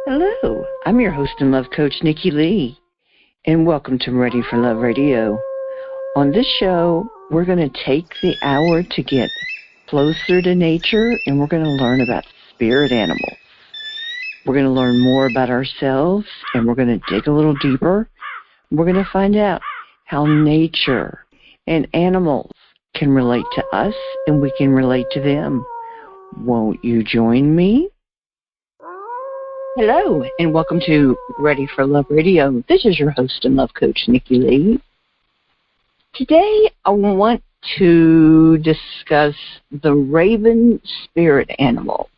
Hello, I'm your host and love coach, Nikki Lee, and welcome to Ready for Love Radio. On this show, we're going to take the hour to get closer to nature, and we're going to learn about spirit animals. We're going to learn more about ourselves, and we're going to dig a little deeper. We're going to find out how nature and animals can relate to us, and we can relate to them. Won't you join me? Hello, and welcome to Ready for Love Radio. This is your host and love coach, Nikki Lee. Today, I want to discuss the raven spirit animal.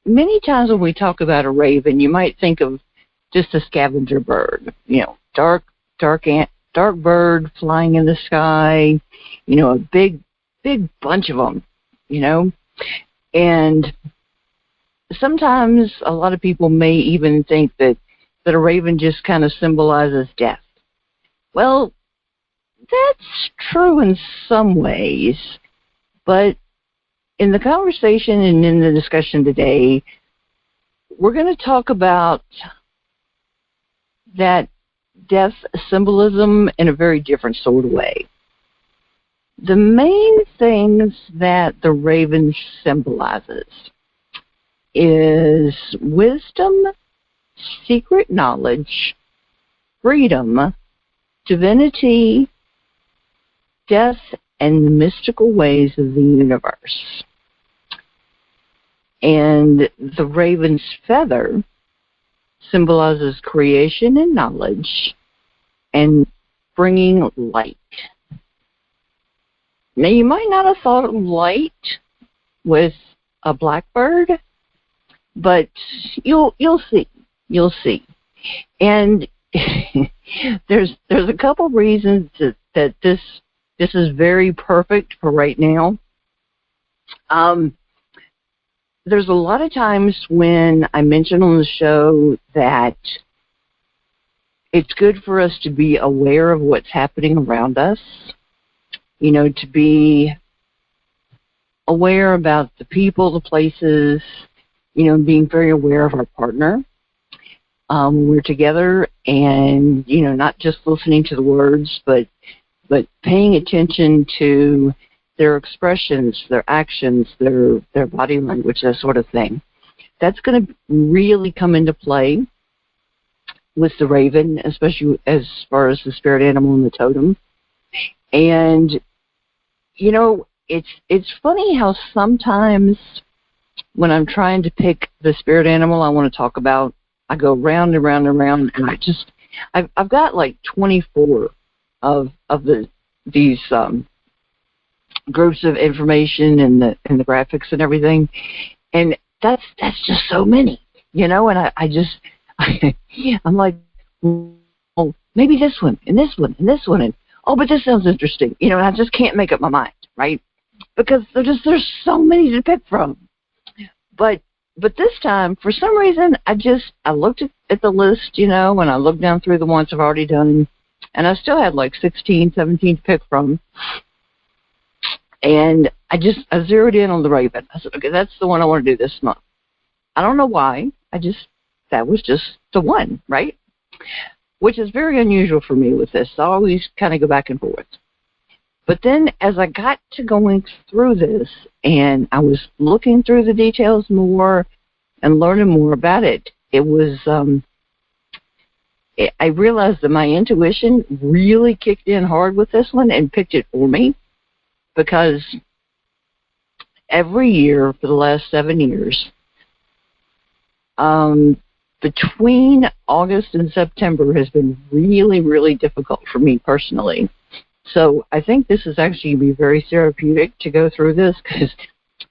Many times when we talk about a raven, you might think of just a scavenger bird, dark bird flying in the sky, a big bunch of them, and sometimes a lot of people may even think that a raven just kind of symbolizes death. Well, that's true in some ways, but in the conversation and in the discussion today, we're going to talk about that death symbolism in a very different sort of way. The main things that the raven symbolizes is wisdom, secret knowledge, freedom, divinity, death, and the mystical ways of the universe. And the raven's feather symbolizes creation and knowledge and bringing light. Now, you might not have thought of light with a blackbird, but you'll see. And there's a couple reasons that this is very perfect for right now. There's a lot of times when I mention on the show that it's good for us to be aware of what's happening around us, to be aware about the people, the places, being very aware of our partner when we're together, and not just listening to the words, but paying attention to their expressions, their actions, their body language, that sort of thing. That's going to really come into play with the raven, especially as far as the spirit animal and the totem. And it's funny how sometimes when I'm trying to pick the spirit animal I want to talk about, I go round and round and round, and I've got like 24 of these groups of information and the graphics and everything, and that's just so many, and I'm like, well, maybe this one and this one and this one, and but this sounds interesting, and I just can't make up my mind, right? Because there's so many to pick from. But this time, for some reason, I looked at the list, and I looked down through the ones I've already done, and I still had like 16, 17 to pick from. And I zeroed in on the raven. I said, okay, that's the one I want to do this month. I don't know why. That was just the one, right? Which is very unusual for me with this. I always kind of go back and forth. But then as I got to going through this and I was looking through the details more and learning more about it, it was, I realized that my intuition really kicked in hard with this one and picked it for me, because every year for the last 7 years, between August and September has been really, really difficult for me personally. So I think this is actually going to be very therapeutic to go through this, because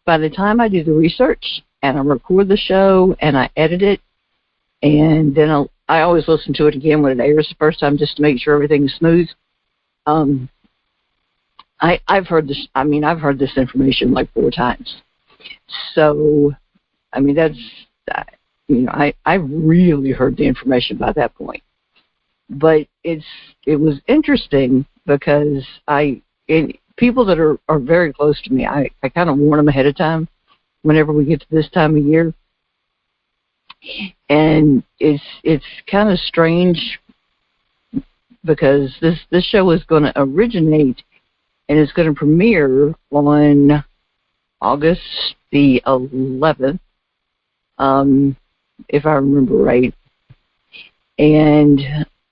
by the time I do the research and I record the show and I edit it, and then I always listen to it again when it airs the first time just to make sure everything is smooth. I've heard this. I've heard this information like 4 times. So, that's I really heard the information by that point. But it was interesting because people that are very close to me, I kind of warn them ahead of time whenever we get to this time of year. And it's kind of strange because this show is going to originate and it's going to premiere on August the 11th, if I remember right. And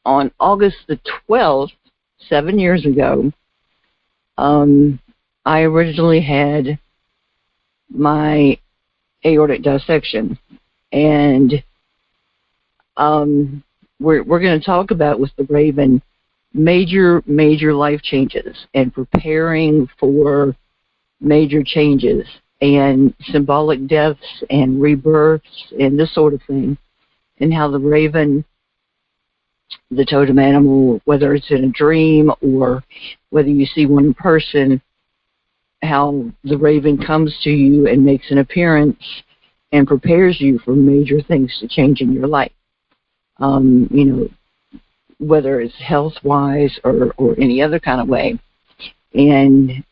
on August the 12th, 7 years ago, I originally had my aortic dissection. And we're going to talk about with the Raven major life changes and preparing for major changes and symbolic deaths and rebirths and this sort of thing, and how the Raven, the totem animal, whether it's in a dream or whether you see one in person, how the Raven comes to you and makes an appearance and prepares you for major things to change in your life. Whether it's health-wise or any other kind of way. And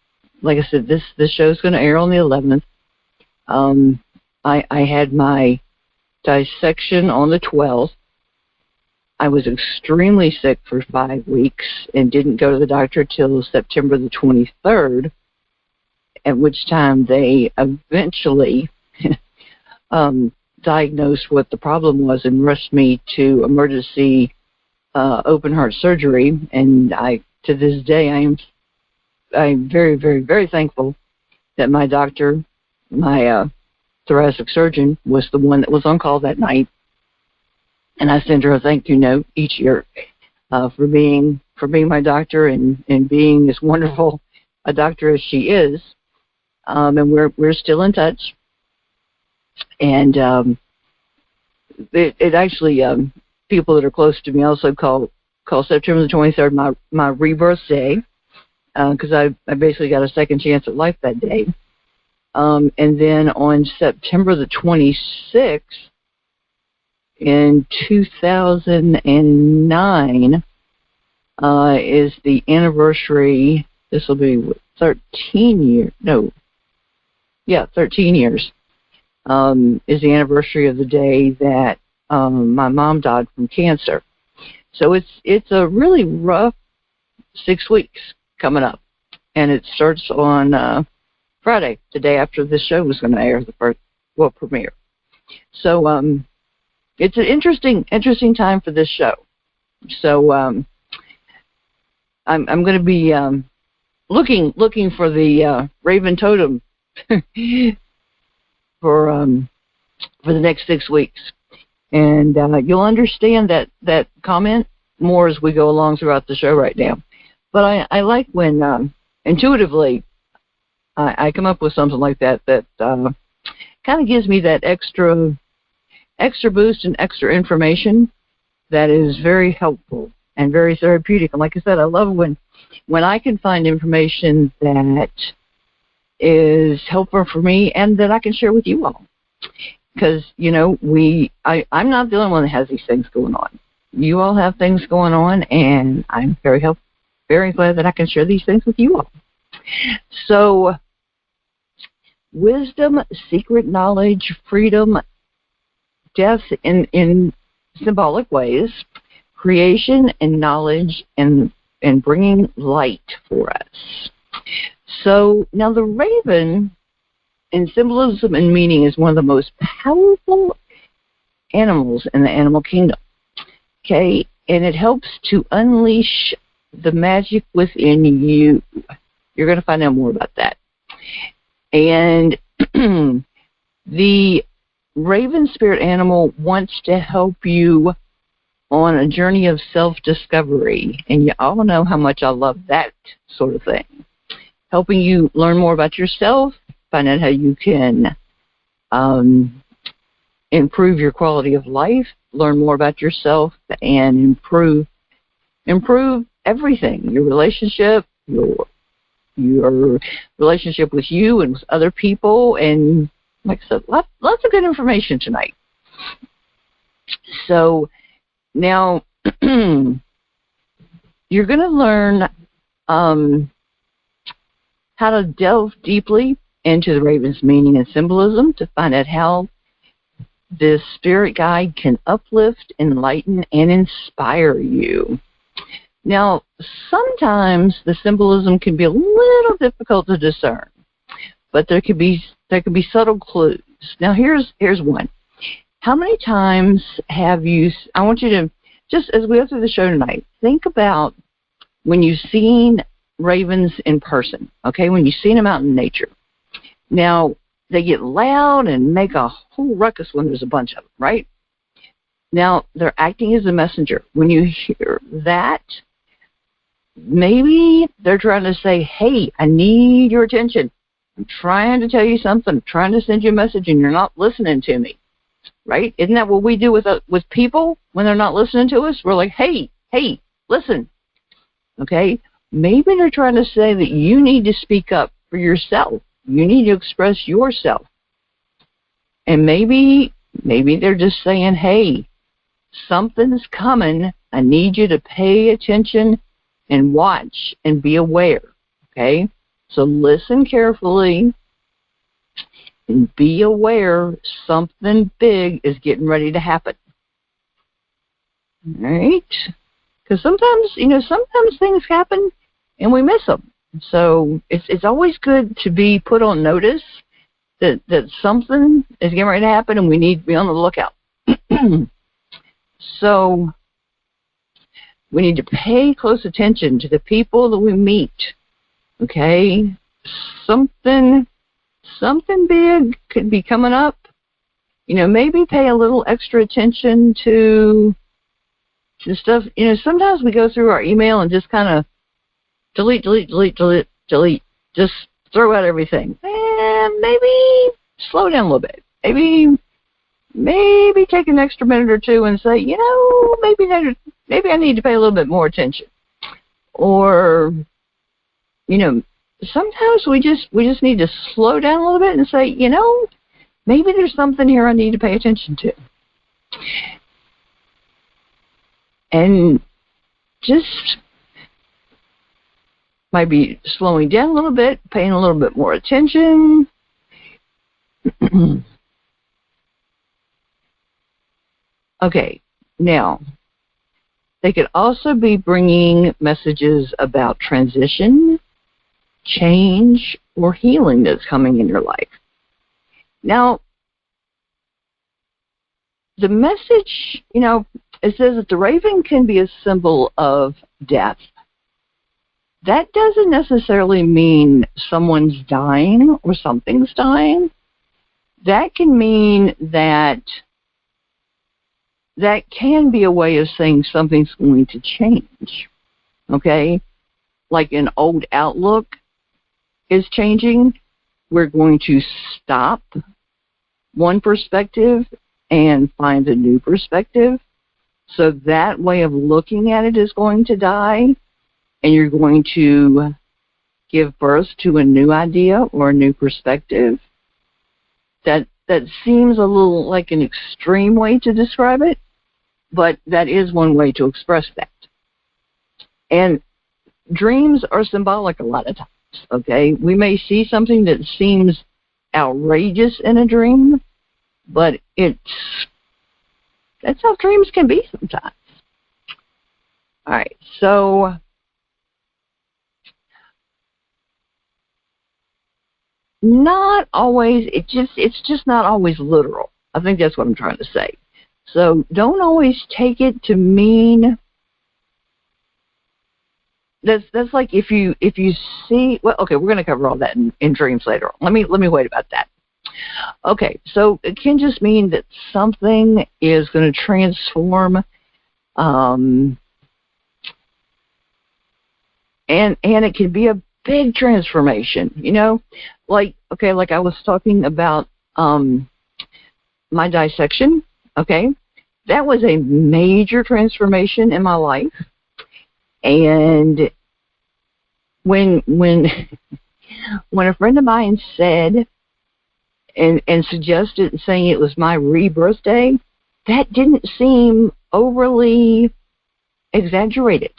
like I said, this show is going to air on the 11th. I had my dissection on the 12th. I was extremely sick for 5 weeks and didn't go to the doctor till September the 23rd, at which time they eventually diagnosed what the problem was and rushed me to emergency open heart surgery. And to this day, I'm very, very, very thankful that my doctor, my thoracic surgeon, was the one that was on call that night. And I send her a thank you note each year for being my doctor and being as wonderful a doctor as she is. And we're still in touch. And it actually, people that are close to me also call September the 23rd my rebirth day, because I basically got a second chance at life that day. And then on September the 26th in 2009 is the anniversary. This will be 13 years. No. Yeah, 13 years. Is the anniversary of the day that my mom died from cancer. So it's a really rough 6 weeks coming up, and it starts on Friday, the day after this show was going to air, premiere. So it's an interesting time for this show. So I'm going to be looking for the Raven Totem for the next 6 weeks. And you'll understand that comment more as we go along throughout the show right now. But I like when intuitively I come up with something like that kind of gives me that extra boost and extra information that is very helpful and very therapeutic. And like I said, I love when I can find information that is helpful for me and that I can share with you all. Because, I'm not the only one that has these things going on. You all have things going on, and I'm very glad that I can share these things with you all. So, wisdom, secret knowledge, freedom, death in symbolic ways, creation and knowledge, and bringing light for us. So, now the Raven, in symbolism and meaning, is one of the most powerful animals in the animal kingdom. Okay? And it helps to unleash the magic within you. You're going to find out more about that. And the Raven spirit animal wants to help you on a journey of self-discovery. And you all know how much I love that sort of thing. Helping you learn more about yourself, find out how you can improve your quality of life, learn more about yourself, and improve everything. Your relationship, your relationship with you and with other people, and like I said, lots of good information tonight. So now you're going to learn how to delve deeply into the Raven's meaning and symbolism to find out how this spirit guide can uplift, enlighten, and inspire you. Now, sometimes the symbolism can be a little difficult to discern, but there could be subtle clues. Now, here's one. How many times have you, I want you to, just as we go through the show tonight, think about when you've seen ravens in person, okay, when you've seen them out in nature. Now, they get loud and make a whole ruckus when there's a bunch of them, right? Now, they're acting as a messenger. When you hear that, maybe they're trying to say, hey, I need your attention. I'm trying to tell you something. I'm trying to send you a message, and you're not listening to me, right? Isn't that what we do with people when they're not listening to us? We're like, hey, listen, okay? Maybe they're trying to say that you need to speak up for yourself. You need to express yourself. And maybe they're just saying, hey, something's coming. I need you to pay attention and watch and be aware, okay? So listen carefully and be aware something big is getting ready to happen. All right? Because sometimes things happen and we miss them. So it's always good to be put on notice that something is getting ready to happen and we need to be on the lookout. So we need to pay close attention to the people that we meet. Okay? Something big could be coming up. Maybe pay a little extra attention to stuff. Sometimes we go through our email and just kind of delete. Just throw out everything. And maybe slow down a little bit. Maybe take an extra minute or two and say, maybe I need to pay a little bit more attention. Or, sometimes we just need to slow down a little bit and say, maybe there's something here I need to pay attention to. And just might be slowing down a little bit, paying a little bit more attention. Okay, now, they could also be bringing messages about transition, change, or healing that's coming in your life. Now, the message, it says that the raven can be a symbol of death. That doesn't necessarily mean someone's dying or something's dying. That can mean that can be a way of saying something's going to change, okay? Like an old outlook is changing. We're going to stop one perspective and find a new perspective. So that way of looking at it is going to die, and you're going to give birth to a new idea or a new perspective. That seems a little like an extreme way to describe it, but that is one way to express that. And dreams are symbolic a lot of times, okay? We may see something that seems outrageous in a dream, but that's how dreams can be sometimes. All right, so not always, it's just not always literal. I think that's what I'm trying to say. So don't always take it to mean that's like if you see, well, okay, we're going to cover all that in dreams later on. Let me wait about that. Okay, so it can just mean that something is going to transform, and it can be a big transformation, like I was talking about my dissection, okay? That was a major transformation in my life. And when a friend of mine said and suggested saying it was my rebirth day, that didn't seem overly exaggerated,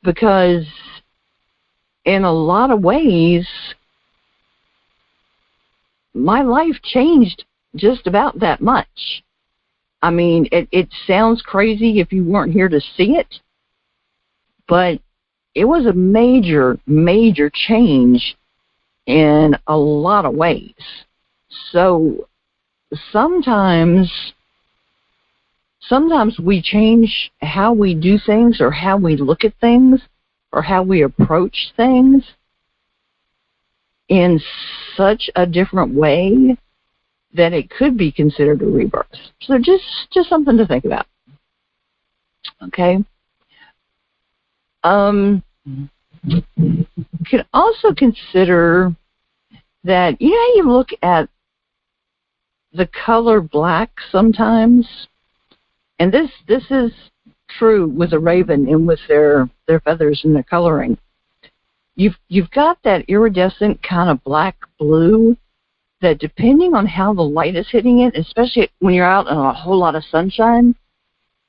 because in a lot of ways my life changed just about that much. I mean, it sounds crazy if you weren't here to see it, but it was a major, major change in a lot of ways. So sometimes we change how we do things or how we look at things or how we approach things in such a different way that it could be considered a rebirth. So just something to think about. Okay. You can also consider that, you know how you look at the color black sometimes? And this is true with a raven and with their feathers and their coloring. You've got that iridescent kind of black blue that, depending on how the light is hitting it, especially when you're out in a whole lot of sunshine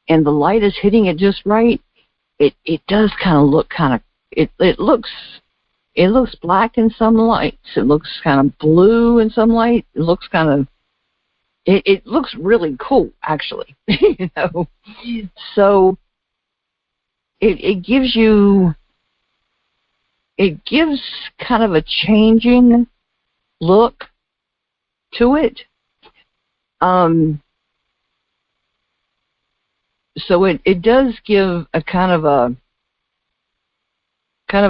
and the light is hitting it just right, it does kind of look it looks black in some lights. It looks kind of blue in some light. It looks kind of it looks really cool, actually. You know, so it gives kind of a changing look to it. So it does give a kind of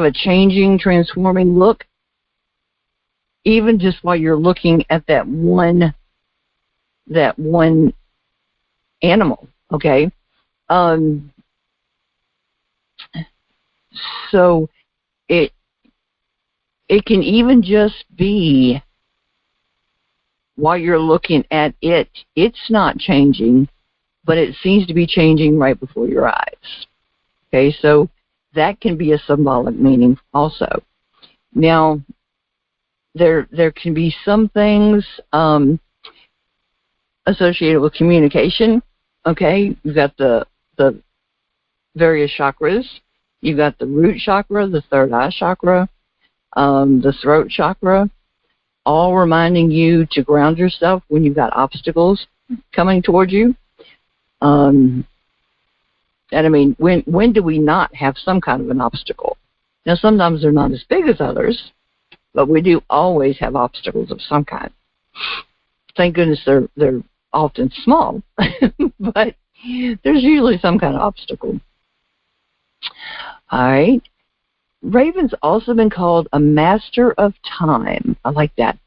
a changing, transforming look, even just while you're looking at that one animal. Okay. So it can even just be while you're looking at it, it's not changing, but it seems to be changing right before your eyes. Okay, so that can be a symbolic meaning also. Now, there can be some things associated with communication. Okay, you've got the various chakras. You've got the root chakra, the third eye chakra, the throat chakra, all reminding you to ground yourself when you've got obstacles coming towards you. And I mean, when do we not have some kind of an obstacle? Now, sometimes they're not as big as others, but we do always have obstacles of some kind. Thank goodness they're often small, but there's usually some kind of obstacle. All right. Raven's also been called a master of time. I like that.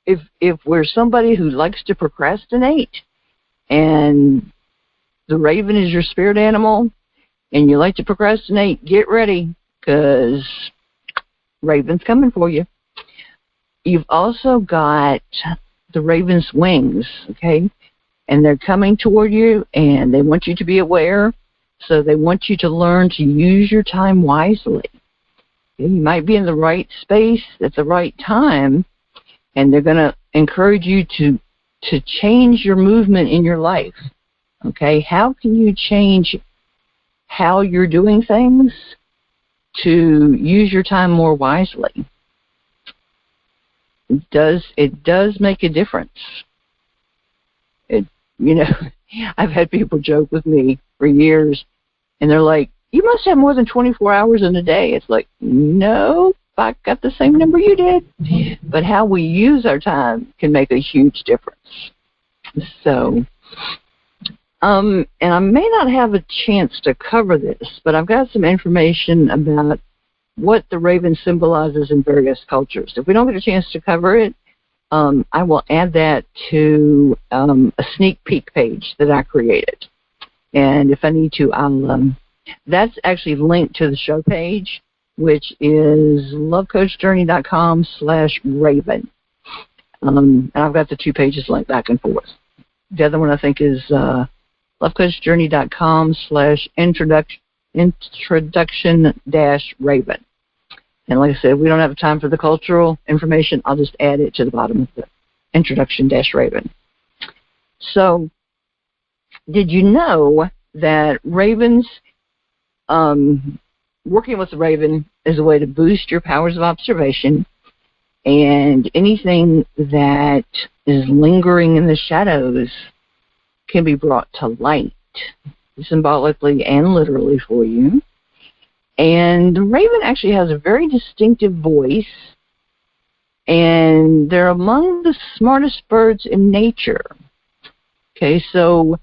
If we're somebody who likes to procrastinate and the raven is your spirit animal and you like to procrastinate, get ready, because Raven's coming for you. You've also got the raven's wings, okay? And they're coming toward you and they want you to be aware. So they want you to learn to use your time wisely. You might be in the right space at the right time, and they're going to encourage you to change your movement in your life. Okay, how can you change how you're doing things to use your time more wisely? It does make a difference. I've had people joke with me for years, and they're like, you must have more than 24 hours in a day. It's like, no, I got the same number you did. But how we use our time can make a huge difference. So, and I may not have a chance to cover this, but I've got some information about what the raven symbolizes in various cultures. If we don't get a chance to cover it, I will add that to a sneak peek page that I created. And if I need to, that's actually linked to the show page, which is lovecoachjourney.com/raven. And I've got the two pages linked back and forth. The other one I think is lovecoachjourney.com/introduction-raven. And like I said, we don't have time for the cultural information. I'll just add it to the bottom of the introduction-raven. So, did you know that ravens, working with the raven is a way to boost your powers of observation, And anything that is lingering in the shadows can be brought to light, symbolically and literally for you. And the raven actually has a very distinctive voice, and they're among the smartest birds in nature. Okay, so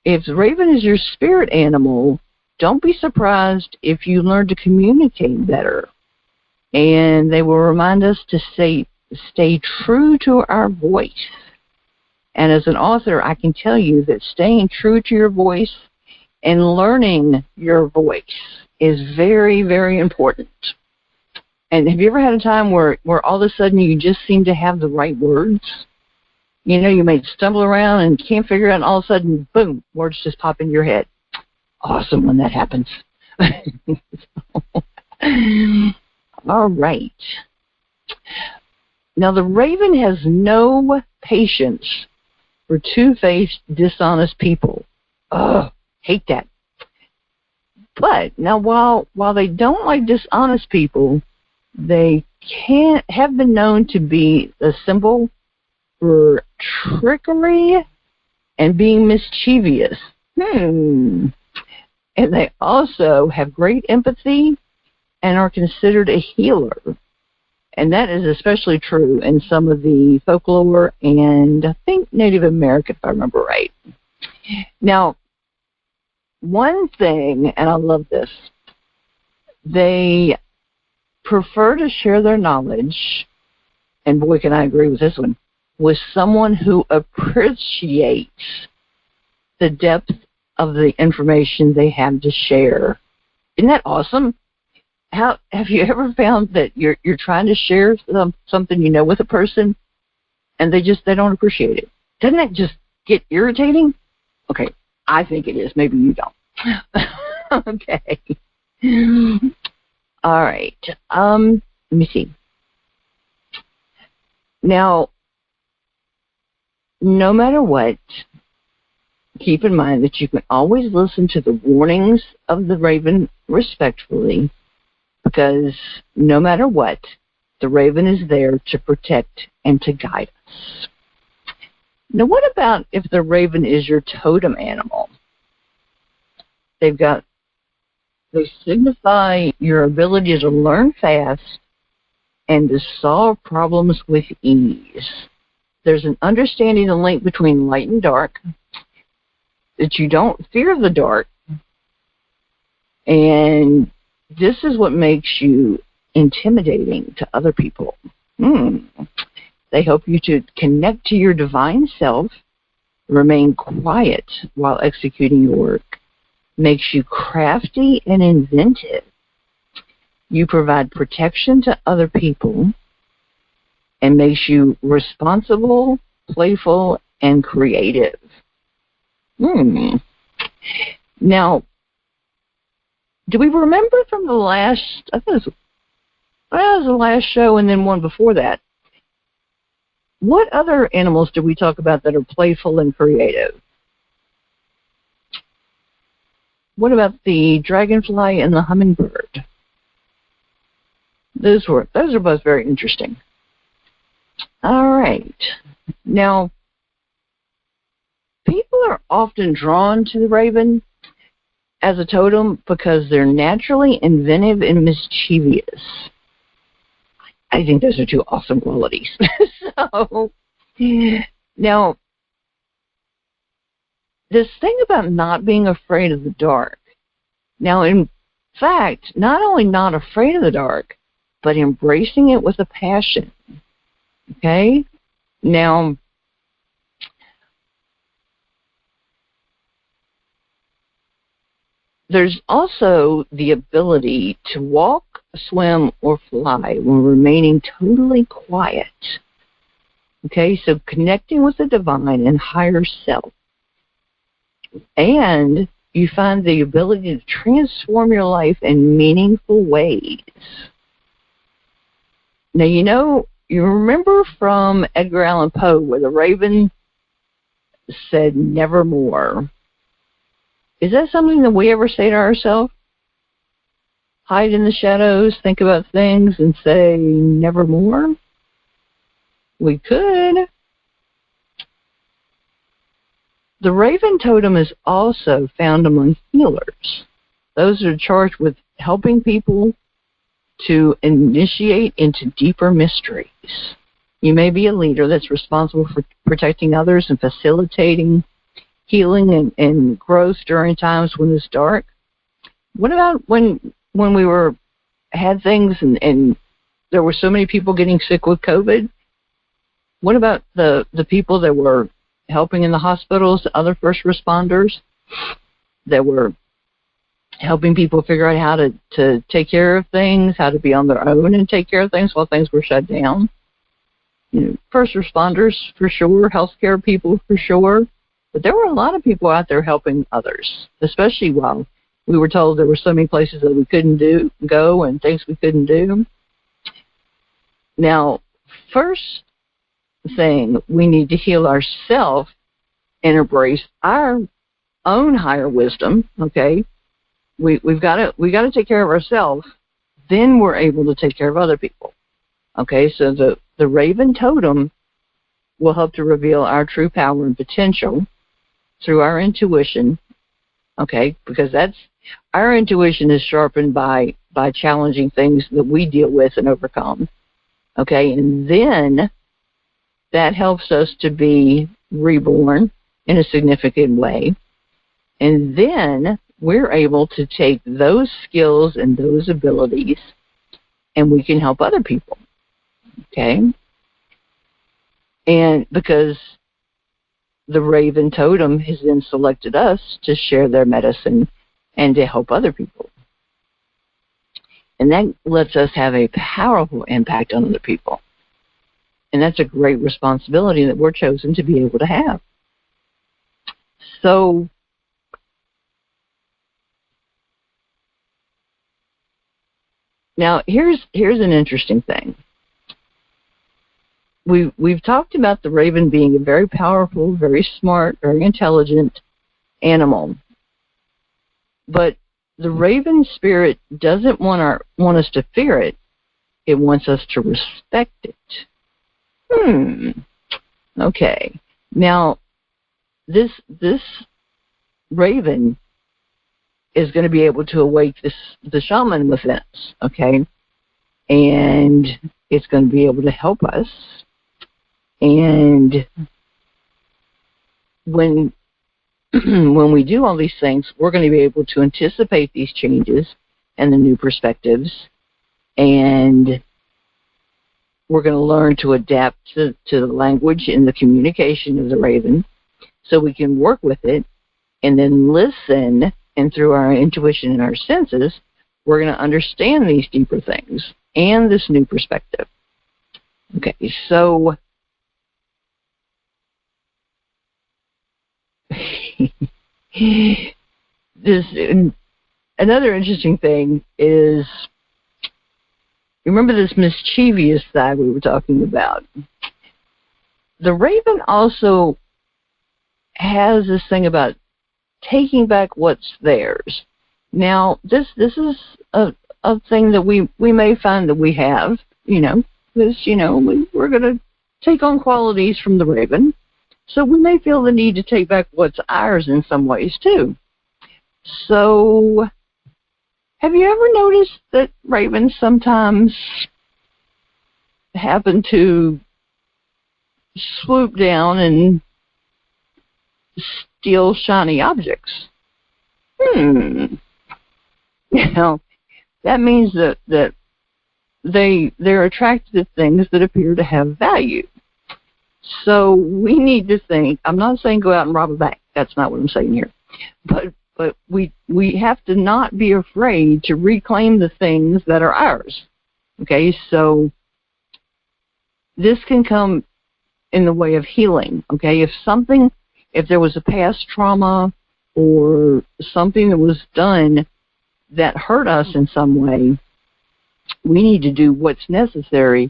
if the raven is your spirit animal, don't be surprised if you learn to communicate better. And they will remind us to stay true to our voice. And as an author, I can tell you that staying true to your voice and learning your voice is very, very important. And have you ever had a time where all of a sudden you just seem to have the right words? You know, you may stumble around and can't figure it out, and all of a sudden, boom, words just pop in your head. Awesome when that happens. All right. Now, the raven has no patience for two-faced, dishonest people. Ugh, hate that. But now, while they don't like dishonest people, they have been known to be a symbol for trickery and being mischievous. And they also have great empathy and are considered a healer. And that is especially true in some of the folklore and I think Native American, if I remember right. Now, one thing, and I love this, they prefer to share their knowledge, and boy, can I agree with this one, with someone who appreciates the depth of the information they have to share. Isn't that awesome? Have you ever found that you're trying to share something you know with a person, and they don't appreciate it? Doesn't that just get irritating? Okay, I think it is. Maybe you don't. Okay. All right. Let me see. Now, no matter what, keep in mind that you can always listen to the warnings of the raven respectfully, because no matter what, the raven is there to protect and to guide us. Now, what about if the raven is your totem animal? They signify your ability to learn fast and to solve problems with ease. There's an understanding the link between light and dark, that you don't fear the dark, and this is what makes you intimidating to other people. They help you to connect to your divine self, remain quiet while executing your work, makes you crafty and inventive. You provide protection to other people and makes you responsible, playful, and creative. Now, do we remember from the last, I think it was the last show and then one before that, what other animals did we talk about that are playful and creative? What about the dragonfly and the hummingbird? Those are both very interesting. All right. Now, people are often drawn to the raven as a totem because they're naturally inventive and mischievous. I think those are two awesome qualities. So, now, this thing about not being afraid of the dark. Now, in fact, not only not afraid of the dark, but embracing it with a passion. Okay? Now, there's also the ability to walk, swim, or fly while remaining totally quiet. Okay, so connecting with the divine and higher self. And you find the ability to transform your life in meaningful ways. Now, you remember from Edgar Allen Poe where the raven said, nevermore. Is that something that we ever say to ourselves? Hide in the shadows, think about things, and say, nevermore? we could. The Raven Totem is also found among healers. Those are charged with helping people to initiate into deeper mysteries. You may be a leader that's responsible for protecting others and facilitating healing and growth during times when it's dark. What about when we had things and there were so many people getting sick with COVID? What about the people that were helping in the hospitals, the other first responders that were helping people figure out how to take care of things, how to be on their own and take care of things while things were shut down? You know, first responders for sure, healthcare people for sure, but there were a lot of people out there helping others, especially while we were told there were so many places that we couldn't go and things we couldn't do. Now, first thing, we need to heal ourselves and embrace our own higher wisdom. Okay, we've got to take care of ourselves. Then we're able to take care of other people. Okay, so the Raven Totem will help to reveal our true power and potential through our intuition. Okay, because our intuition is sharpened by challenging things that we deal with and overcome. Okay, and then that helps us to be reborn in a significant way. And then we're able to take those skills and those abilities and we can help other people. Okay? And because the Raven Totem has then selected us to share their medicine and to help other people. And that lets us have a powerful impact on other people. And that's a great responsibility that we're chosen to be able to have. So, now here's an interesting thing. We've talked about the raven being a very powerful, very smart, very intelligent animal. But the raven spirit doesn't want us to fear it. It wants us to respect it. Okay. Now, this raven is going to be able to awake the shaman within us, okay? And it's going to be able to help us. And when we do all these things, we're going to be able to anticipate these changes and the new perspectives, and we're going to learn to adapt to the language and the communication of the raven so we can work with it and then listen, and through our intuition and our senses, we're going to understand these deeper things and this new perspective. Okay, so another interesting thing is, remember this mischievous side we were talking about? The raven also has this thing about taking back what's theirs. Now, this is a thing that we may find that we have, because, we're going to take on qualities from the raven. So we may feel the need to take back what's ours in some ways, too. So, have you ever noticed that ravens sometimes happen to swoop down and steal shiny objects? That means that they're attracted to things that appear to have value. So we need to think, I'm not saying go out and rob a bank. That's not what I'm saying here. But we have to not be afraid to reclaim the things that are ours. Okay, so this can come in the way of healing. Okay, if there was a past trauma or something that was done that hurt us in some way, we need to do what's necessary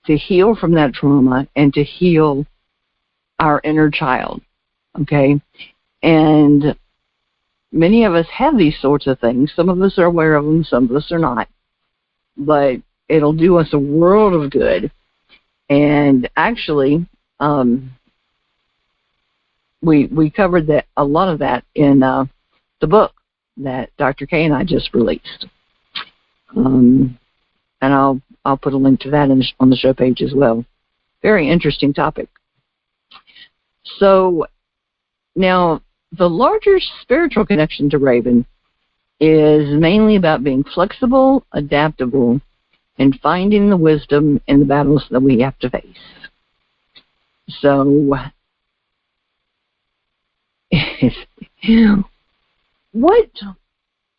to heal from that trauma and to heal our inner child, okay? And many of us have these sorts of things. Some of us are aware of them, some of us are not. But it'll do us a world of good And actually, we covered that a lot of that in the book that Dr. K and I just released. And I'll put a link to that on the show page as well. Very interesting topic. So now the larger spiritual connection to Raven is mainly about being flexible, adaptable, and finding the wisdom in the battles that we have to face. So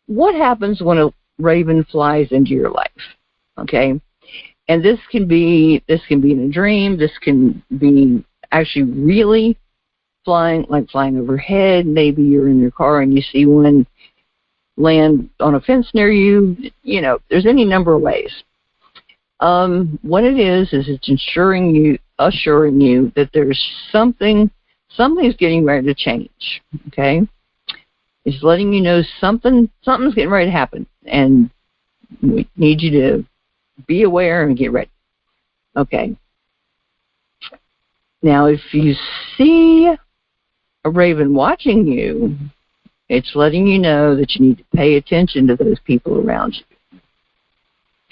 what happens when a raven flies into your life? Okay? And this can be in a dream, this can be actually really flying, like flying overhead. Maybe you're in your car and you see one land on a fence near you. You know, there's any number of ways. What it is it's assuring you that there's something's getting ready to change. Okay? It's letting you know something's getting ready to happen, and we need you to be aware and get ready. Okay. Now, if you see a raven watching you, it's letting you know that you need to pay attention to those people around you.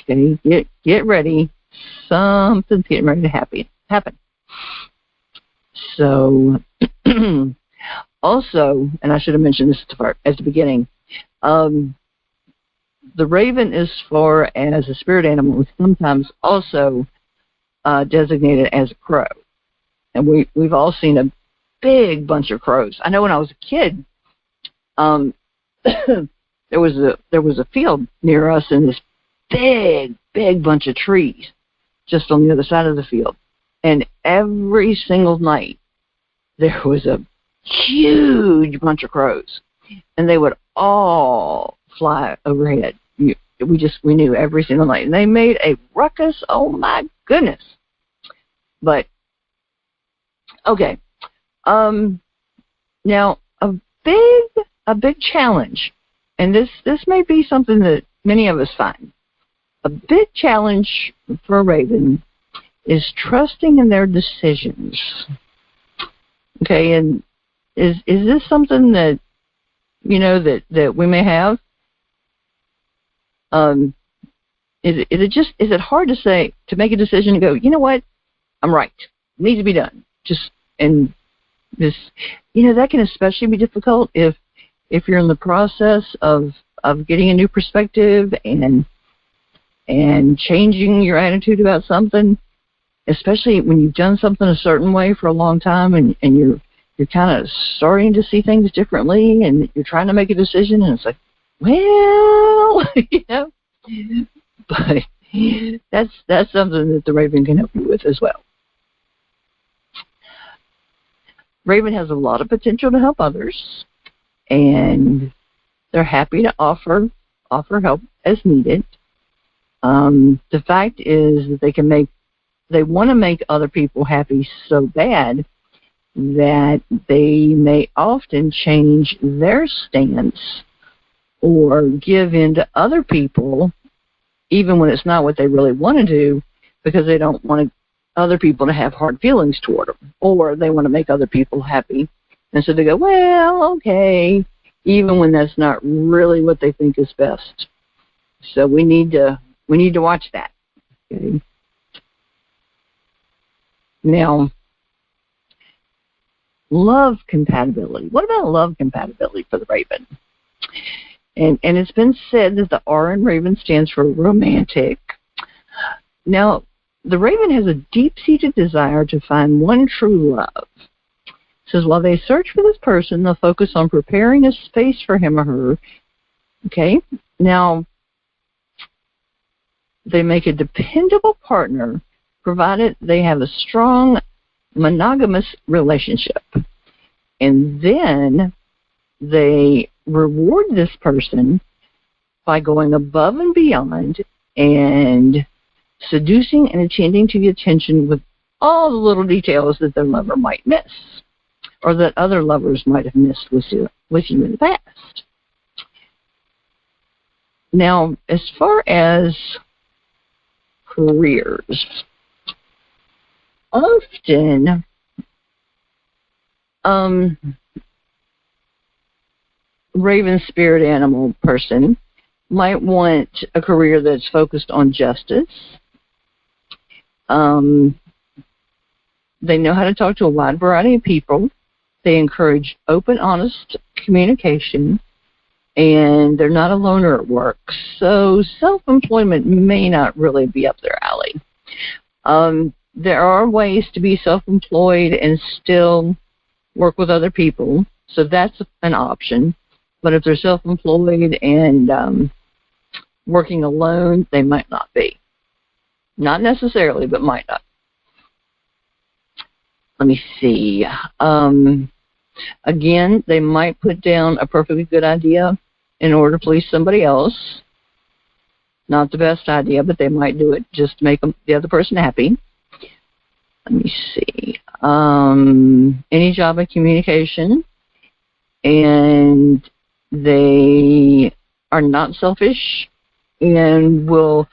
Okay, get ready. Something's getting ready to happen. So, also, and I should have mentioned this at the beginning, the raven, as far as a spirit animal, is sometimes also designated as a crow. And we've all seen a big bunch of crows. I know when I was a kid, there was a field near us, and this big bunch of trees just on the other side of the field. And every single night, there was a huge bunch of crows, and they would all fly overhead. We knew every single night, and they made a ruckus. Oh my goodness! But okay, now a big challenge, and this may be something that many of us find. A big challenge for a raven is trusting in their decisions. Okay, and is this something that that we may have? Is it hard to make a decision and go, you know what, I'm right, it needs to be done. That can especially be difficult if you're in the process of getting a new perspective and changing your attitude about something, especially when you've done something a certain way for a long time and you're kind of starting to see things differently, and you're trying to make a decision, and it's like, well, but that's something that the raven can help you with as well. Raven has a lot of potential to help others, and they're happy to offer help as needed. The fact is that they want to make other people happy so bad that they may often change their stance or give in to other people, even when it's not what they really want to do, because they don't want other people to have hard feelings toward them, or they want to make other people happy. And so they go, well, okay, even when that's not really what they think is best. So we need to watch that. Okay? Now, love compatibility. What about love compatibility for the raven? And it's been said that the R in raven stands for romantic. Now, the raven has a deep-seated desire to find one true love. It says while they search for this person, they'll focus on preparing a space for him or her. Okay? Now, they make a dependable partner provided they have a strong monogamous relationship. And then they reward this person by going above and beyond and seducing and attending to the attention with all the little details that their lover might miss, or that other lovers might have missed with you in the past. Now, as far as careers, often, Raven spirit animal person might want a career that's focused on justice. They know how to talk to a wide variety of people. They encourage open, honest communication, and they're not a loner at work. So self-employment may not really be up their alley. There are ways to be self-employed and still work with other people, so that's an option. But if they're self-employed and working alone, they might not be. Not necessarily, but might not. Let me see. Again, they might put down a perfectly good idea in order to please somebody else. Not the best idea, but they might do it just to make the other person happy. Let me see. Any job in communication, and they are not selfish and will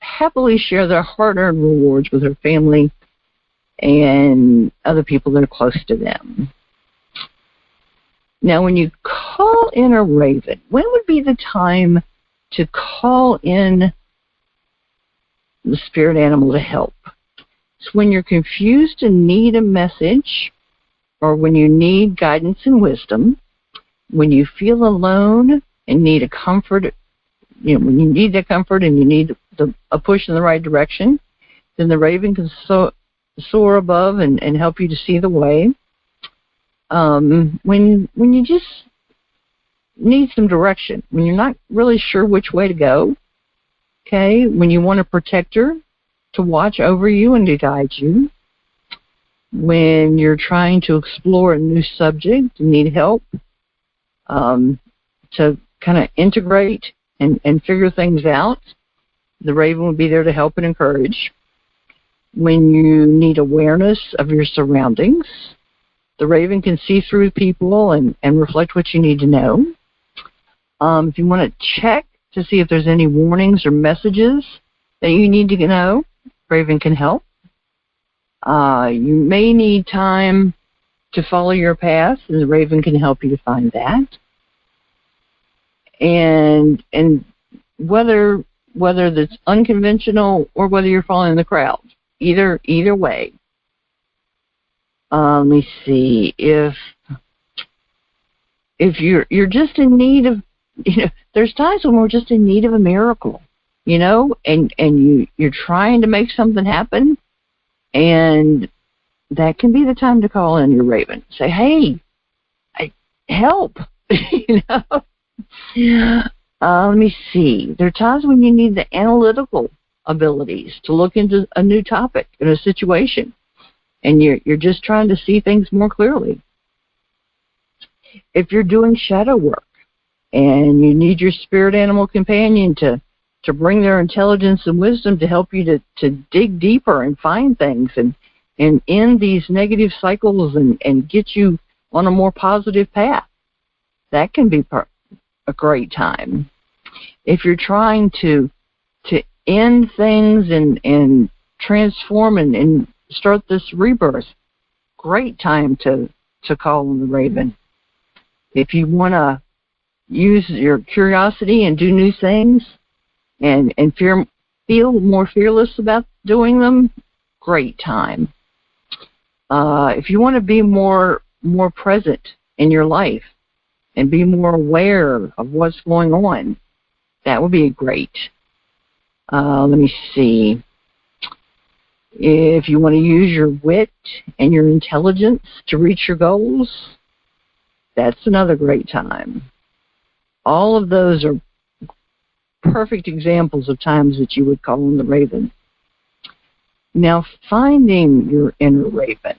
happily share their hard-earned rewards with their family and other people that are close to them. Now, when you call in a raven, when would be the time to call in the spirit animal to help? It's when you're confused and need a message, or when you need guidance and wisdom, when you feel alone and need a comfort, when you need that comfort and you need a push in the right direction, then the raven can soar above and help you to see the way. When you just need some direction, when you're not really sure which way to go, okay, when you want a protector to watch over you and to guide you, when you're trying to explore a new subject and need help to kind of integrate and figure things out, the raven will be there to help and encourage. When you need awareness of your surroundings, the raven can see through people and reflect what you need to know. If you want to check to see if there's any warnings or messages that you need to know, raven can help. You may need time to follow your path, and the raven can help you to find that. And whether that's unconventional or whether you're following the crowd, either way. Let me see, if you're just in need of, there's times when we're just in need of a miracle, and you're trying to make something happen, and that can be the time to call in your raven. Say, hey, help, Let me see. There are times when you need the analytical abilities to look into a new topic in a situation, and you're just trying to see things more clearly. If you're doing shadow work and you need your spirit animal companion to bring their intelligence and wisdom to help you to dig deeper and find things and end these negative cycles and get you on a more positive path, that can be a great time. If you're trying to end things and transform and start this rebirth, great time to call on the raven. If you want to use your curiosity and do new things and feel more fearless about doing them, great time. If you want to be more present in your life and be more aware of what's going on, that would be great. Let me see. If you want to use your wit and your intelligence to reach your goals, that's another great time. All of those are perfect examples of times that you would call on the raven. Now, finding your inner raven.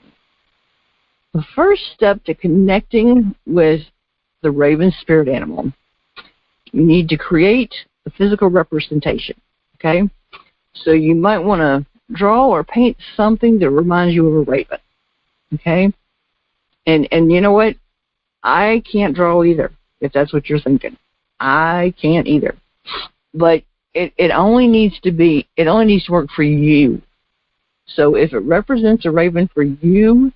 The first step to connecting with the raven spirit animal, you need to create a physical representation, okay? So you might want to draw or paint something that reminds you of a raven, okay? And you know what? I can't draw either, if that's what you're thinking. I can't either. But it only needs to work for you. So if it represents a raven for you,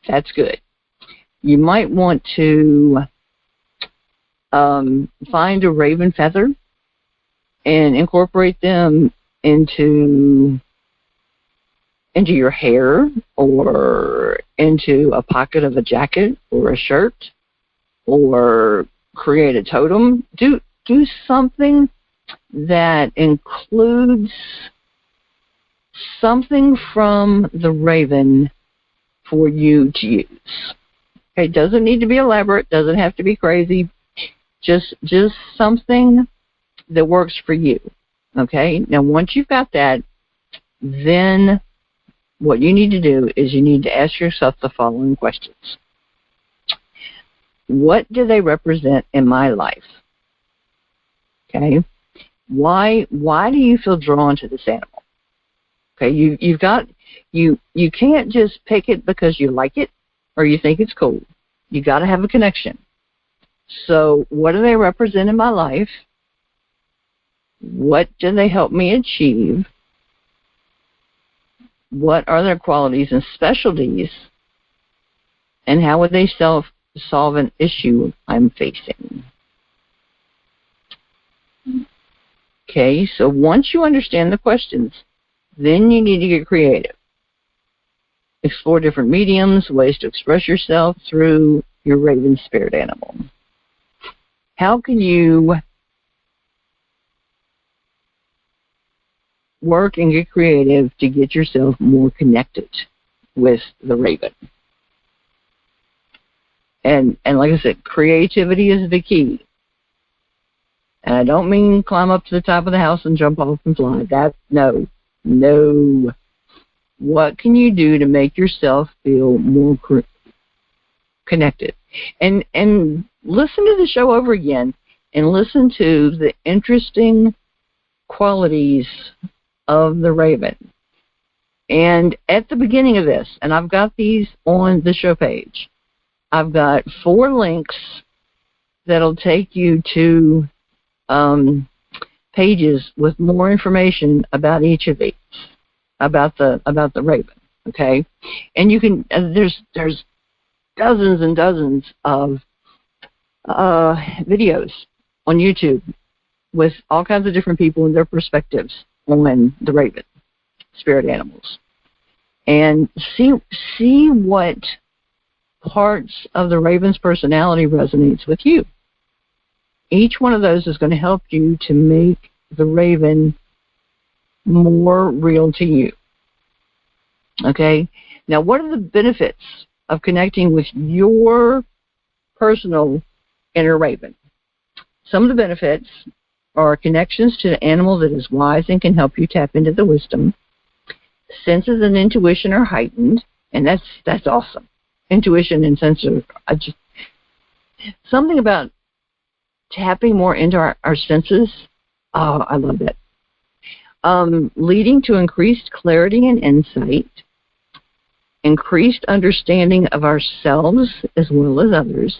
that's good. You might want to find a raven feather and incorporate them into your hair or into a pocket of a jacket or a shirt, or create a totem. Do something that includes something from the raven for you to use. Okay, it doesn't need to be elaborate, doesn't have to be crazy, just something that works for you. Okay, now once you've got that, then what you need to do is you need to ask yourself the following questions. What do they represent in my life? Okay, why do you feel drawn to this animal? Okay, you can't just pick it because you like it or you think it's cool. You got to have a connection. So what do they represent in my life? What do they help me achieve? What are their qualities and specialties? And how would they solve an issue I'm facing? Okay, so once you understand the questions, then you need to get creative. Explore different mediums, ways to express yourself through your raven spirit animal. How can you work and get creative to get yourself more connected with the raven? And like I said, creativity is the key. And I don't mean climb up to the top of the house and jump off and fly. No. What can you do to make yourself feel more connected? And listen to the show over again and listen to the interesting qualities of the raven. And at the beginning of this, and I've got these on the show page, I've got 4 links that'll take you to pages with more information about each of these, about the raven. Okay, and you can there's dozens and dozens of videos on YouTube with all kinds of different people and their perspectives on the raven spirit animals, and see what parts of the raven's personality resonates with you. Each one of those is going to help you to make the raven more real to you. Okay? Now, what are the benefits of connecting with your personal inner raven? Some of the benefits are connections to the animal that is wise and can help you tap into the wisdom. Senses and intuition are heightened, and that's awesome. Intuition and senses, something about tapping more into our senses. Oh, I love that. Leading to increased clarity and insight, increased understanding of ourselves as well as others.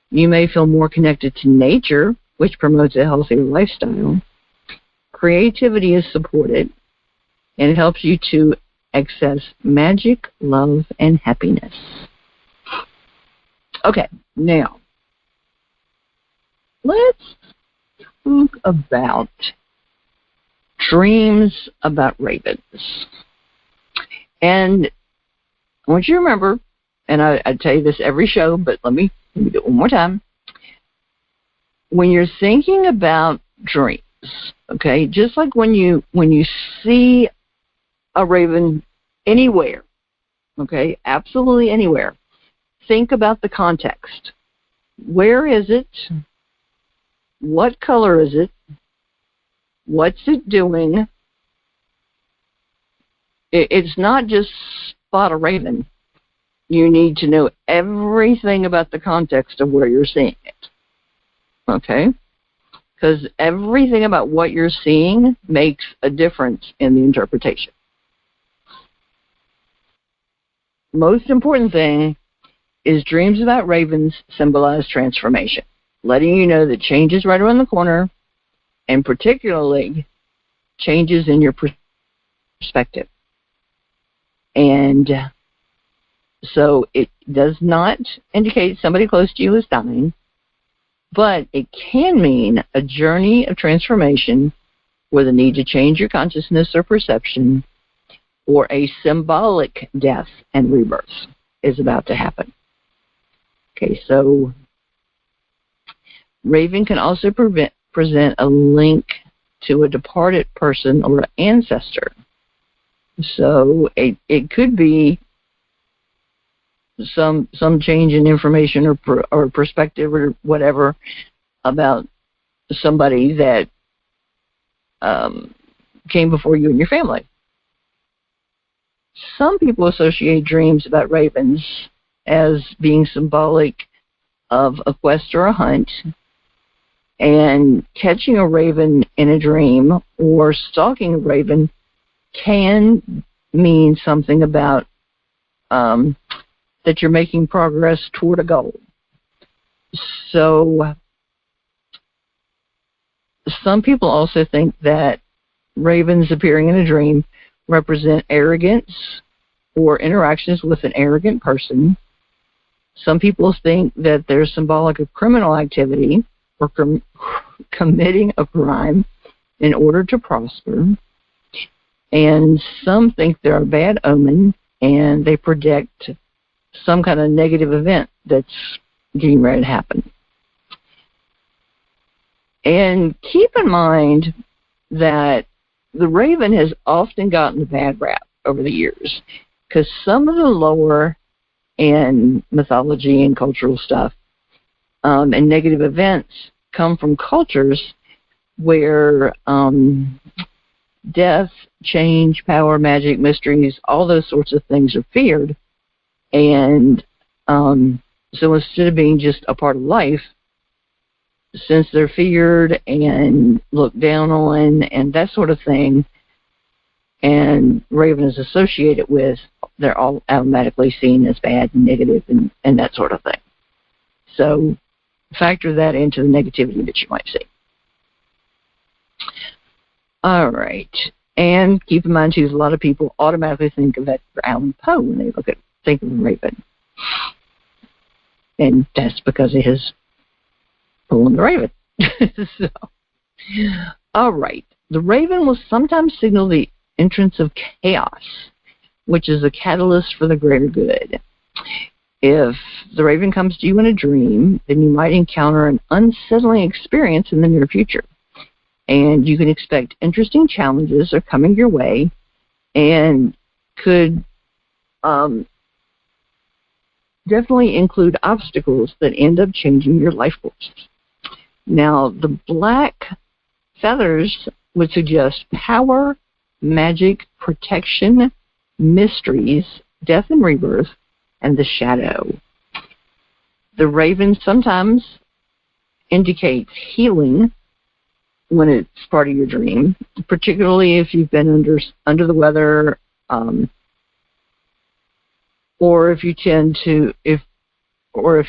You may feel more connected to nature, which promotes a healthier lifestyle. Creativity is supported, and it helps you to access magic, love, and happiness. Okay, now, let's talk about dreams about ravens. And I want you to remember, and I tell you this every show, but let me do it one more time. When you're thinking about dreams, okay, just like when you see a raven anywhere, okay, absolutely anywhere, think about the context. Where is it? What color is it? What's it doing? It's not just spot a raven. You need to know everything about the context of where you're seeing it. Okay? Because everything about what you're seeing makes a difference in the interpretation. Most important thing is dreams about ravens symbolize transformation, letting you know that change is right around the corner, and particularly changes in your perspective. And so it does not indicate somebody close to you is dying, but it can mean a journey of transformation where the need to change your consciousness or perception, or a symbolic death and rebirth is about to happen. Okay, so Raven can also present a link to a departed person or ancestor. So it could be some change in information or perspective or whatever about somebody that came before you and your family. Some people associate dreams about ravens as being symbolic of a quest or a hunt, and catching a raven in a dream or stalking a raven can mean something about that you're making progress toward a goal. So some people also think that ravens appearing in a dream represent arrogance or interactions with an arrogant person. Some people think that they're symbolic of criminal activity or committing a crime in order to prosper. And some think they're a bad omen and they predict some kind of negative event that's getting ready to happen. And keep in mind that the raven has often gotten a bad rap over the years because some of the lore and mythology and cultural stuff and negative events come from cultures where death, change, power, magic, mysteries, all those sorts of things are feared. And so instead of being just a part of life, since they're feared and looked down on and that sort of thing, and raven is associated with, they're all automatically seen as bad and negative and that sort of thing. So factor that into the negativity that you might see. All right. And keep in mind, too, a lot of people automatically think of Edgar Allen Poe when they think of a raven. And that's because of his pulling the raven. So, all right. The raven will sometimes signal the entrance of chaos, which is a catalyst for the greater good. If the raven comes to you in a dream, then you might encounter an unsettling experience in the near future. And you can expect interesting challenges are coming your way and could definitely include obstacles that end up changing your life course. Now, the black feathers would suggest power, magic, protection, mysteries, death and rebirth, and the shadow. The raven sometimes indicates healing when it's part of your dream, particularly if you've been under the weather, or if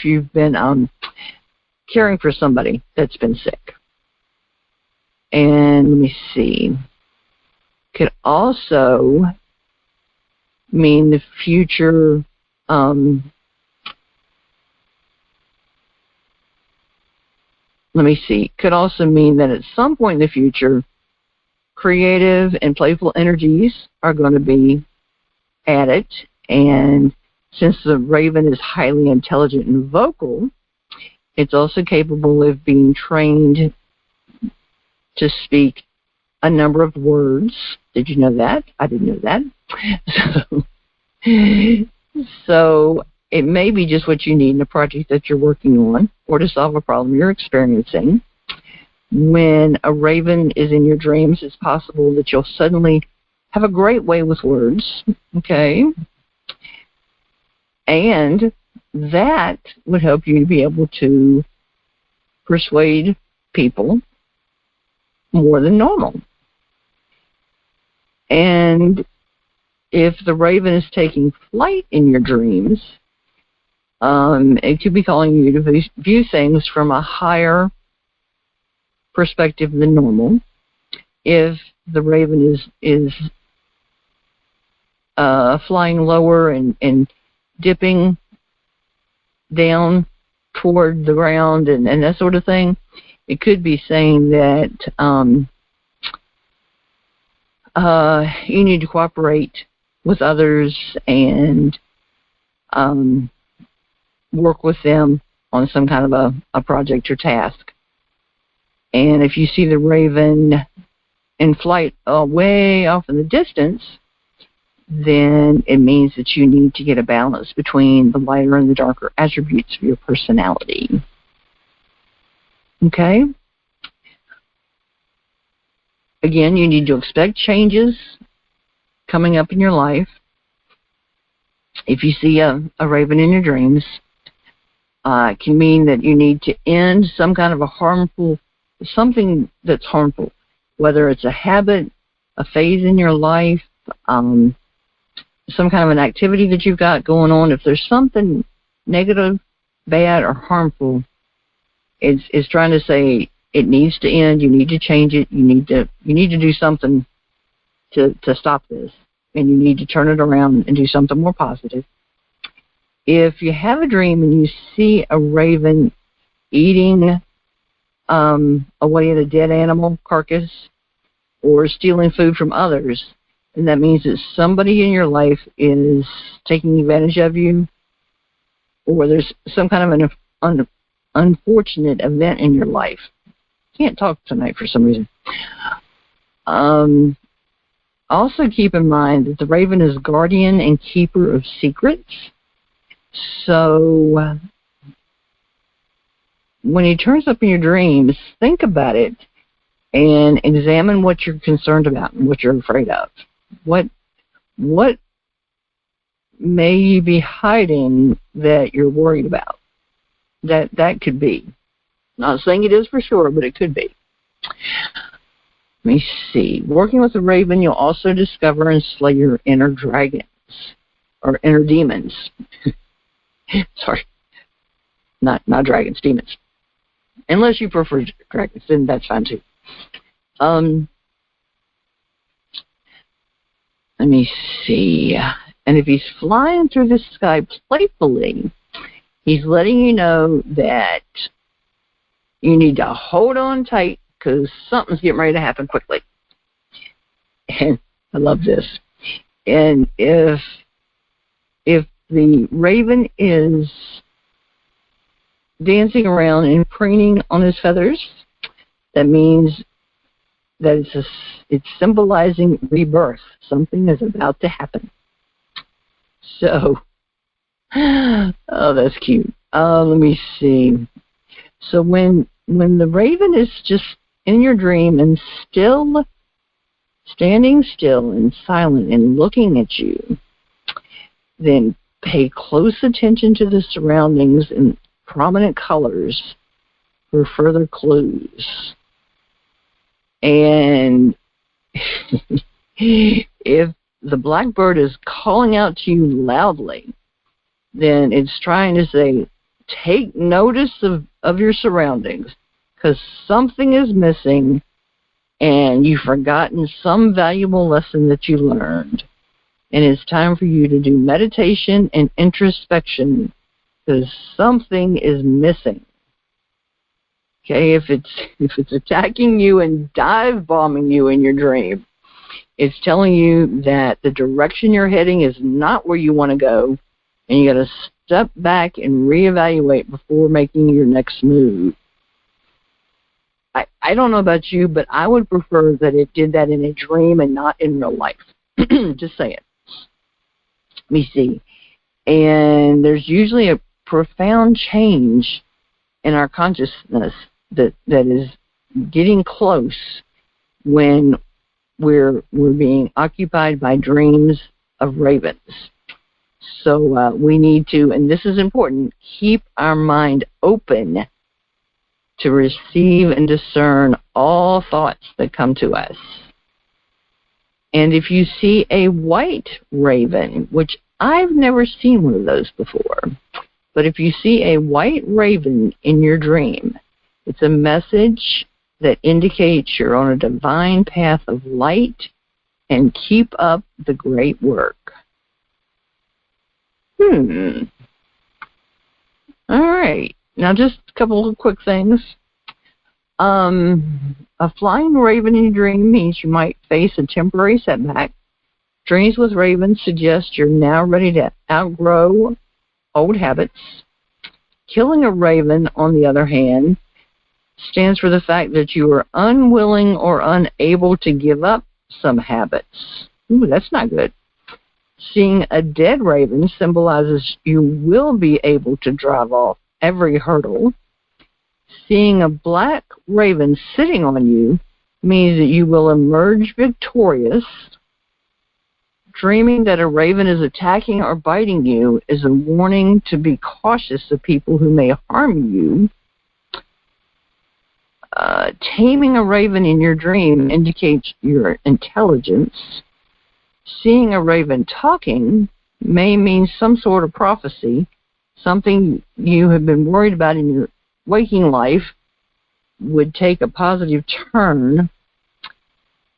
you've been caring for somebody that's been sick. And let me see. Could also mean the future. Let me see. Could also mean that at some point in the future, creative and playful energies are going to be added. And since the raven is highly intelligent and vocal, it's also capable of being trained to speak a number of words. Did you know that? I didn't know that. So it may be just what you need in a project that you're working on or to solve a problem you're experiencing. When a raven is in your dreams, it's possible that you'll suddenly have a great way with words, okay? And that would help you to be able to persuade people more than normal. And if the raven is taking flight in your dreams, it could be calling you to view things from a higher perspective than normal. If the raven is flying lower and dipping down toward the ground and that sort of thing. It could be saying that you need to cooperate with others and work with them on some kind of a project or task. And if you see the raven in flight way off in the distance, then it means that you need to get a balance between the lighter and the darker attributes of your personality. Okay? Again, you need to expect changes coming up in your life. If you see a raven in your dreams, it can mean that you need to end some kind of something that's harmful, whether it's a habit, a phase in your life, some kind of an activity that you've got going on. If there's something negative, bad, or harmful, it's trying to say it needs to end. You need to change it. You need to do something to stop this, and you need to turn it around and do something more positive. If you have a dream and you see a raven eating away at a dead animal carcass or stealing food from others, and that means that somebody in your life is taking advantage of you, or there's some kind of an unfortunate event in your life. Can't talk tonight for some reason. Also keep in mind that the raven is guardian and keeper of secrets. So when he turns up in your dreams, think about it and examine what you're concerned about and what you're afraid of. What may you be hiding that you're worried about? That could be. Not saying it is for sure, but it could be. Let me see. Working with the raven, you'll also discover and slay your inner dragons or inner demons. Sorry. Not dragons, demons. Unless you prefer dragons, then that's fine too. Let me see. And if he's flying through the sky playfully, he's letting you know that you need to hold on tight because something's getting ready to happen quickly. And I love this. And if the raven is dancing around and preening on his feathers, that means that it's symbolizing rebirth. Something is about to happen. So, oh, that's cute. Let me see. So when the raven is just in your dream and still, standing still and silent and looking at you, then pay close attention to the surroundings in prominent colors for further clues. And if the blackbird is calling out to you loudly, then it's trying to say, take notice of your surroundings because something is missing and you've forgotten some valuable lesson that you learned. And it's time for you to do meditation and introspection because something is missing. Okay, if it's attacking you and dive bombing you in your dream, it's telling you that the direction you're heading is not where you want to go, and you got to step back and reevaluate before making your next move. I don't know about you, but I would prefer that it did that in a dream and not in real life. Just saying. Let me see. And there's usually a profound change in our consciousness that is getting close when we're being occupied by dreams of ravens. So we need to, and this is important, keep our mind open to receive and discern all thoughts that come to us. And if you see a white raven, which I've never seen one of those before, but if you see a white raven in your dream, it's a message that indicates you're on a divine path of light and keep up the great work. All right. Now, just a couple of quick things. A flying raven in your dream means you might face a temporary setback. Dreams with ravens suggest you're now ready to outgrow old habits. Killing a raven, on the other hand, stands for the fact that you are unwilling or unable to give up some habits. Ooh, that's not good. Seeing a dead raven symbolizes you will be able to drive off every hurdle. Seeing a black raven sitting on you means that you will emerge victorious. Dreaming that a raven is attacking or biting you is a warning to be cautious of people who may harm you. Taming a raven in your dream indicates your intelligence. Seeing a raven talking may mean some sort of prophecy, something you have been worried about in your waking life would take a positive turn.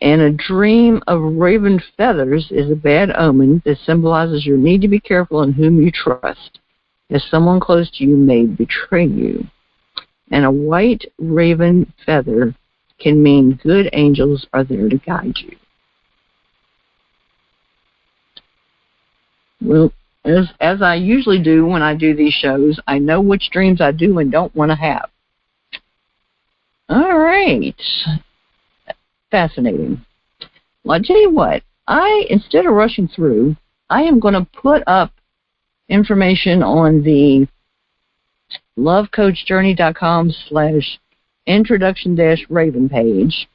And a dream of raven feathers is a bad omen that symbolizes your need to be careful in whom you trust, as someone close to you may betray you. And a white raven feather can mean good angels are there to guide you. Well, as I usually do when I do these shows, I know which dreams I do and don't want to have. All right. Fascinating. Well, I'll tell you what. Instead of rushing through, I am going to put up information on the lovecoachjourney.com/introduction-raven page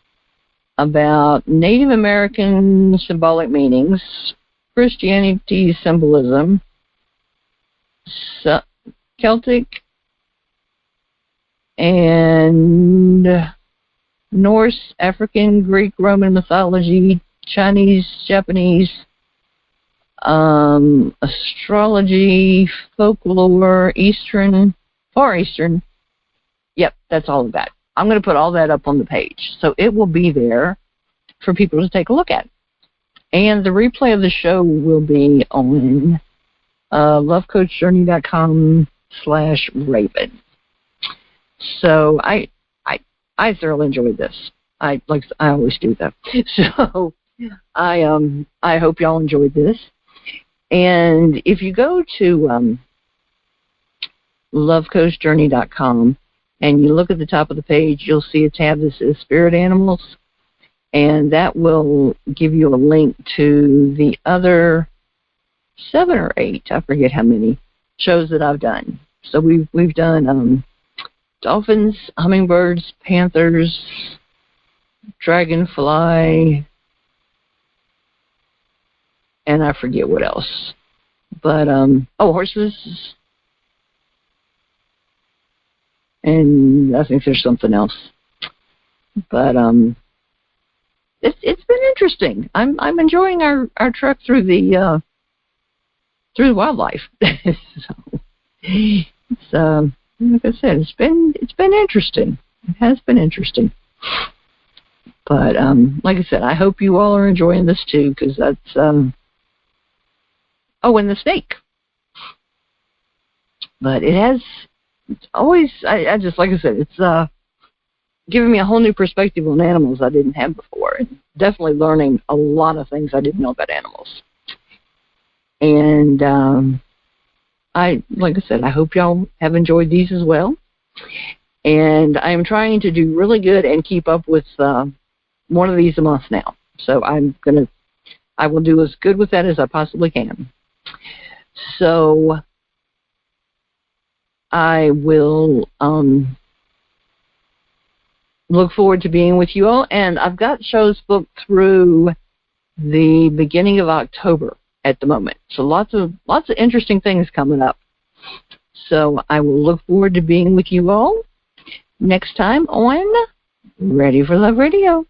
about Native American symbolic meanings, Christianity symbolism, Celtic and Norse, African, Greek, Roman mythology, Chinese, Japanese, astrology, folklore, Eastern, Far Eastern. Yep, that's all of that. I'm going to put all that up on the page. So it will be there for people to take a look at. And the replay of the show will be on lovecoachjourney.com/raven. So I thoroughly enjoyed this. I always do that. So I hope y'all enjoyed this. And if you go to lovecoachjourney.com and you look at the top of the page, you'll see a tab that says Spirit Animals, and that will give you a link to the other 7 or 8, I forget how many, shows that I've done. So we've done dolphins, hummingbirds, panthers, dragonfly, and I forget what else. But, horses, and I think there's something else. But it's been interesting. I'm enjoying our trek through the wildlife. So like I said, it's been interesting. It has been interesting. But like I said, I hope you all are enjoying this too, because that's and the snake. But it's always, I just, like I said, it's giving me a whole new perspective on animals I didn't have before, and definitely learning a lot of things I didn't know about animals. And like I said, I hope y'all have enjoyed these as well. And I am trying to do really good and keep up with one of these a month now. So I will do as good with that as I possibly can. So I will look forward to being with you all. And I've got shows booked through the beginning of October at the moment. So lots of interesting things coming up. So I will look forward to being with you all next time on Ready for Love Radio.